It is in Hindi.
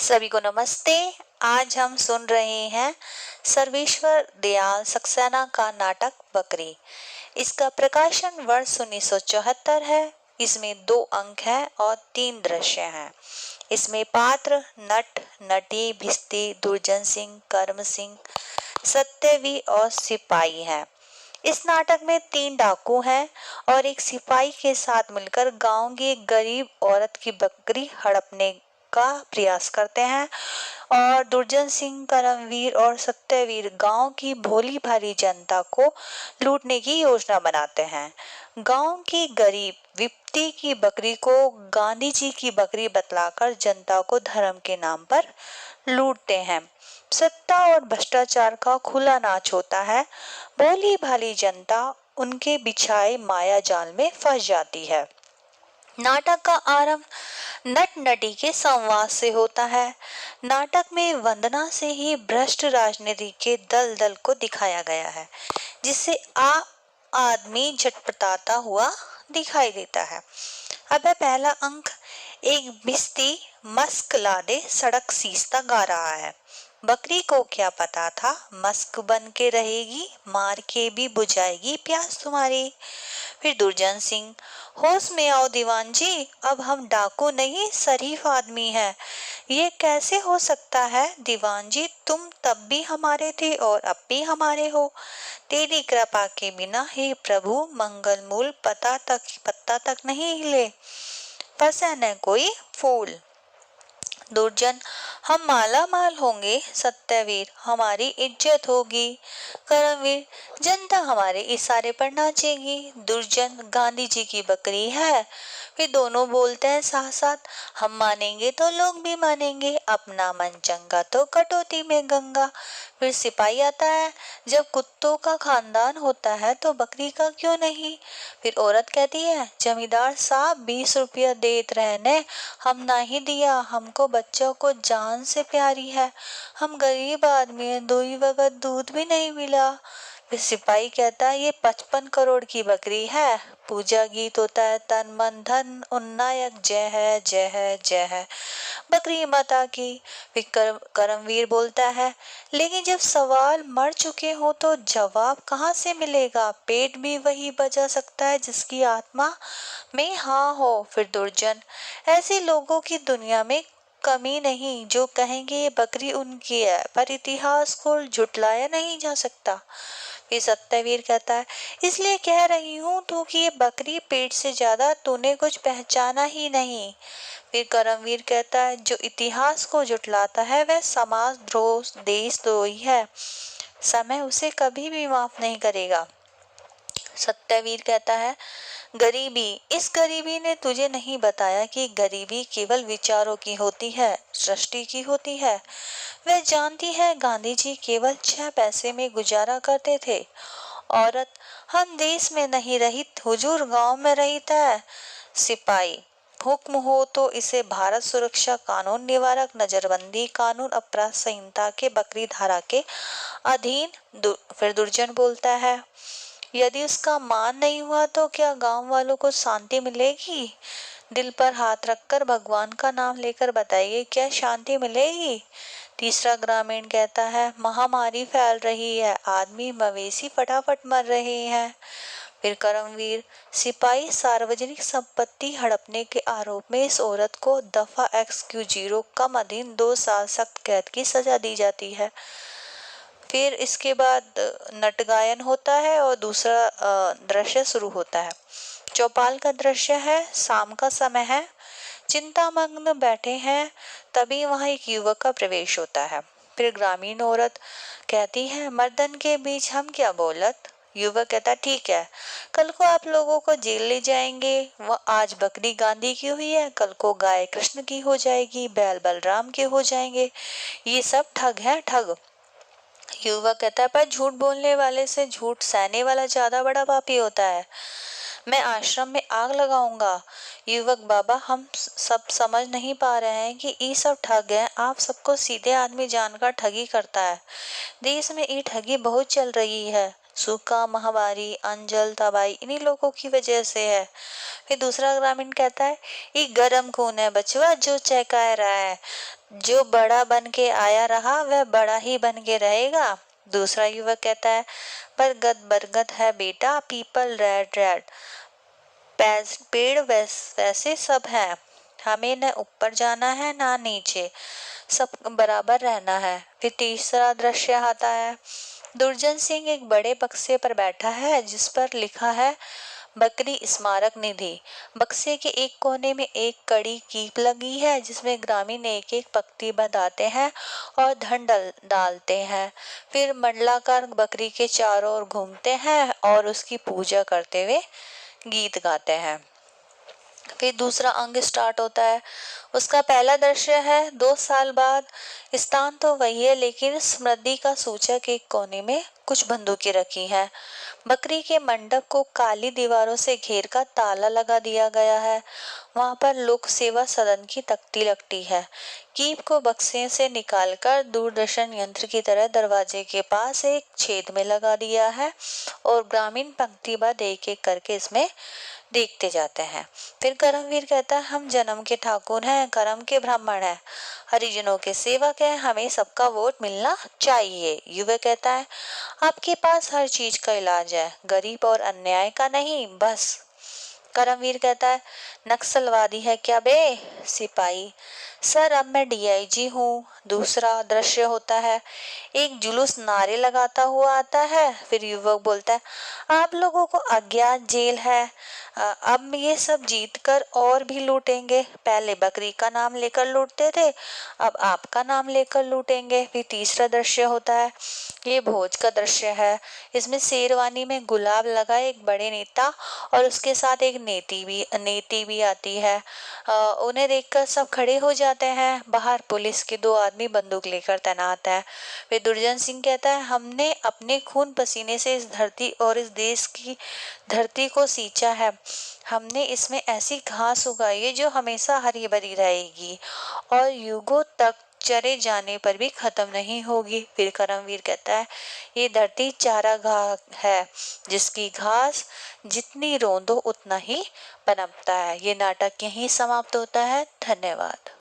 सभी को नमस्ते। आज हम सुन रहे हैं सर्वेश्वर दयाल सक्सेना का नाटक बकरी। इसका प्रकाशन वर्ष 1974 है। इसमें 2 अंक हैं और 3 दृश्य हैं। इसमें पात्र नट, नटी, भिस्ती, दुर्जन सिंह, कर्म सिंह, सत्यवीर और सिपाही हैं। इस नाटक में 3 डाकू हैं और एक सिपाही के साथ मिलकर गांव की एक गरीब औरत की बकरी हड़पने का प्रयास करते हैं और दुर्जन सिंह, करमवीर और सत्यवीर गांव की भोली भाली जनता को लूटने की योजना बनाते हैं। गांव की गरीब विपत्ति की बकरी को गांधी जी की बकरी बतलाकर जनता को धर्म के नाम पर लूटते हैं। सत्ता और भ्रष्टाचार का खुला नाच होता है। भोली भाली जनता उनके बिछाए माया जाल में फंस जाती है। नाटक का आरंभ नट नटी के संवाद से होता है। नाटक में वंदना से ही भ्रष्ट राजनीति के दल दल को दिखाया गया है, जिससे आदमी झटपटाता हुआ दिखाई देता है। अब है पहला अंक। एक भिस्ती मस्क लादे सड़क सीसता गा रहा है। बकरी को क्या पता था मस्क बन के रहेगी, मार के भी बुझाएगी प्यास तुम्हारी। फिर दुर्जन सिंह, होश में आओ दीवान जी, अब हम डाकू नहीं शरीफ आदमी हैं। ये कैसे हो सकता है दीवान जी, तुम तब भी हमारे थे और अब भी हमारे हो। तेरी कृपा के बिना हे प्रभु मंगल मूल पत्ता तक नहीं हिले, फंसे न कोई फूल। दुर्जन, हम माला माल होंगे। सत्यवीर, हमारी इज्जत होगी। करमवीर, जनता हमारे इशारे पर नाचेगी। दुर्जन, गांधी जी की बकरी है। फिर दोनों बोलते हैं साथ साथ, हम मानेंगे तो लोग भी मानेंगे, अपना मन चंगा तो कटौती में गंगा। फिर सिपाही आता है, जब कुत्तों का खानदान होता है तो बकरी का क्यों नहीं। फिर औरत कहती है, जमींदार साहब 20 रुपया देत रहने, हम नहीं दिया, हमको बच्चों को जान से प्यारी है, हम गरीब आदमी हैं, 2 वक्त दूध भी नहीं मिला। फिर सिपाही कहता है, ये 55 करोड़ की बकरी है। पूजा गीत होता है, तन मन धन उन्नायक जय है जय है जय है बकरी माता की। फिर करमवीर बोलता है, लेकिन जब सवाल मर चुके हो तो जवाब कहाँ से मिलेगा। पेट भी वही बजा सकता है जिसकी आत्मा में हाँ हो। फिर दुर्जन, ऐसे लोगों की दुनिया में कमी नहीं जो कहेंगे ये बकरी उनकी है, पर इतिहास को झुटलाया नहीं जा सकता। फिर सत्यवीर कहता है, इसलिए कह रही हूँ तू कि ये बकरी पेट से ज्यादा तूने कुछ पहचाना ही नहीं। फिर करमवीर कहता है, जो इतिहास को झुटलाता है वह समाज द्रोह देशद्रोही है, समय उसे कभी भी माफ नहीं करेगा। सत्यवीर कहता है, गरीबी, इस गरीबी ने तुझे नहीं बताया कि गरीबी केवल विचारों की होती है, सृष्टि की होती है। वह जानती है गांधी जी केवल 6 पैसे में गुजारा करते थे। औरत, हम देश में नहीं रहित, हुजूर गांव में रहता है। सिपाही, हुक्म हो तो इसे भारत सुरक्षा कानून निवारक नजरबंदी कानून अपराध संहिता के बकरी धारा के अधीन। फिर दुर्जन बोलता है, यदि उसका मान नहीं हुआ तो क्या गांव वालों को शांति मिलेगी। दिल पर हाथ रखकर भगवान का नाम लेकर बताइए, क्या शांति मिलेगी। तीसरा ग्रामीण कहता है, महामारी फैल रही है, आदमी मवेशी फटाफट मर रहे हैं। फिर करमवीर, सिपाही, सार्वजनिक संपत्ति हड़पने के आरोप में इस औरत को दफा XQ0 कम अधीन 2 साल सख्त कैद की सजा दी जाती है। फिर इसके बाद नट गायन होता है और दूसरा दृश्य शुरू होता है। चौपाल का दृश्य है, शाम का समय है, चिंतामग्न बैठे हैं, तभी वहां एक युवक का प्रवेश होता है। फिर ग्रामीण औरत कहती है, मर्दन के बीच हम क्या बोलत। युवक कहता, ठीक है, कल को आप लोगों को जेल ले जाएंगे। वह आज बकरी गांधी की हुई है, कल को गाय कृष्ण की हो जाएगी, बैल बलराम के हो जाएंगे, ये सब ठग है ठग। युवक कहता है, पर झूठ बोलने वाले से झूठ सहने वाला ज्यादा बड़ा पापी होता है, मैं आश्रम में आग लगाऊंगा। युवक, बाबा हम सब समझ नहीं पा रहे हैं कि ये सब ठग है, आप सबको सीधे आदमी जानकर ठगी करता है, देश में ये ठगी बहुत चल रही है। सूखा, महामारी, अंजल, तबाही इन्हीं लोगों की वजह से है। फिर दूसरा ग्रामीण कहता है, ये गरम खून है बचवा जो चहका रहा है, जो बड़ा बन के आया रहा वह बड़ा ही बन के रहेगा। दूसरा युवक कहता है, बरगद बरगद है बेटा, पीपल रेड रेड, पेड़ वैसे सब है, हमें न ऊपर जाना है ना नीचे, सब बराबर रहना है। फिर तीसरा दृश्य आता है, दुर्जन सिंह एक बड़े बक्से पर बैठा है जिस पर लिखा है बकरी स्मारक निधि। बक्से के एक कोने में एक कड़ी कीप लगी है जिसमें ग्रामीण एक एक पंक्ति बताते हैं और धन डालते हैं। फिर मंडलाकार बकरी के चारों ओर घूमते हैं और उसकी पूजा करते हुए गीत गाते हैं। फिर दूसरा अंग स्टार्ट होता है। उसका पहला दृश्य है 2 साल बाद। स्थान तो वही है लेकिन स्मृति का सूचक एक कोने में कुछ बंदूकें रखी हैं। बकरी के मंडप को काली दीवारों से घेर कर ताला लगा दिया गया है। वहां पर लोक सेवा सदन की तख्ती लगती है। कीप को बक्से से निकालकर दूरदर्शन यंत्र की तरह दरवाजे के पास एक छेद में लगा दिया है और ग्रामीण पंक्तिबद्ध एक एक करके इसमें देखते जाते हैं। फिर करमवीर कहता है, हम जन्म के ठाकुर हैं, कर्म के ब्राह्मण हैं, हरिजनों के सेवक हैं, हमें सबका वोट मिलना चाहिए। युवक कहता है, आपके पास हर चीज का इलाज है, गरीब और अन्याय का नहीं बस। करमवीर कहता है, नक्सलवादी है क्या बे? सिपाही, सर अब मैं डीआईजी हूँ। दूसरा दृश्य होता है, एक जुलूस नारे लगाता हुआ आता है। फिर युवक बोलता है, आप लोगों को अज्ञात जेल है, अब ये सब जीत कर और भी लूटेंगे। पहले बकरी का नाम लेकर लूटते थे, अब आपका नाम लेकर लूटेंगे। फिर तीसरा दृश्य होता है, ये भोज का दृश्य है। इसमें शेरवानी में गुलाब लगा एक बड़े नेता और उसके साथ एक नेती भी आती है। उन्हें देखकर सब खड़े हो जाते हैं। बाहर पुलिस के 2 आदमी बंदूक लेकर तैनात है। फिर दुर्जन सिंह कहता है, हमने अपने खून पसीने से इस धरती और इस देश की धरती को सींचा है। हमने इसमें ऐसी घास उगाई है जो हमेशा हरी भरी रहेगी और युगों तक चरे जाने पर भी खत्म नहीं होगी। फिर करमवीर कहता है, ये धरती चारागाह है जिसकी घास जितनी रौंदो उतना ही पनपता है। ये नाटक यहीं समाप्त होता है। धन्यवाद।